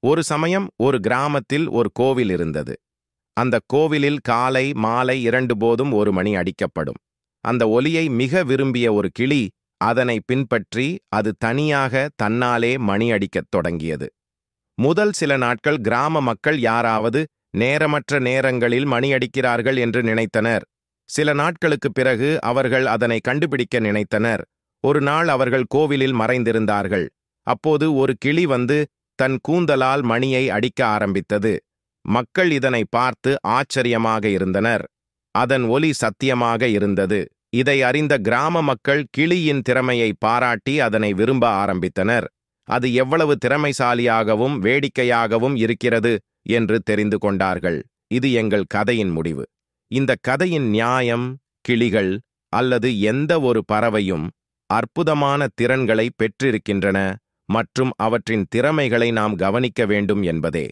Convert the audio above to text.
ஒரு சமயம் ஒரு கிராமத்தில் ஒரு கோவில் இருந்தது. அந்த கோவிலில் காலை மாலை 2 போதும் 1 மணி அடிக்கப்படும். அந்த ஒலியை மிக விரும்பிய ஒரு கிளி அதனை பின்பற்றி அது தனியாக தன்னாலே மணி அடிக்கத் தொடங்கியது. முதல் சில நாட்கள் கிராம மக்கள் யாராவது நேரமற்ற நேரங்களில் மணி அடிக்கிறார்கள் என்று நினைத்தனர். சில நாட்களுக்குப் பிறகு அவர்கள் அதனை கண்டுபிடிக்க நினைத்தனர். ஒரு நாள் அவர்கள் கோவிலில் மறைந்திருந்தார்கள். அப்போது ஒரு கிளி வந்து தன் கூந்தலால் மணியை அடிக்க ஆரம்பித்தது. மக்கள் இதனை பார்த்து ஆச்சரியமாக இருந்தனர். அதன் ஒலி சத்தியமாக இருந்தது. இதை அறிந்த கிராம மக்கள் கிளியின் திறமையை பாராட்டி அதனை விரும்ப ஆரம்பித்தனர். அது எவ்வளவு திறமைசாலியாகவும் வேடிக்கையாகவும் இருக்கிறது என்று தெரிந்து கொண்டார்கள். இது எங்கள் கதையின் முடிவு. இந்த கதையின் நியாயம், கிளிகள் அல்லது எந்த ஒரு பறவையும் அற்புதமான திறன்களை பெற்றிருக்கின்றன மற்றும் அவற்றின் திறமைகளை நாம் கவனிக்க வேண்டும் என்பதே.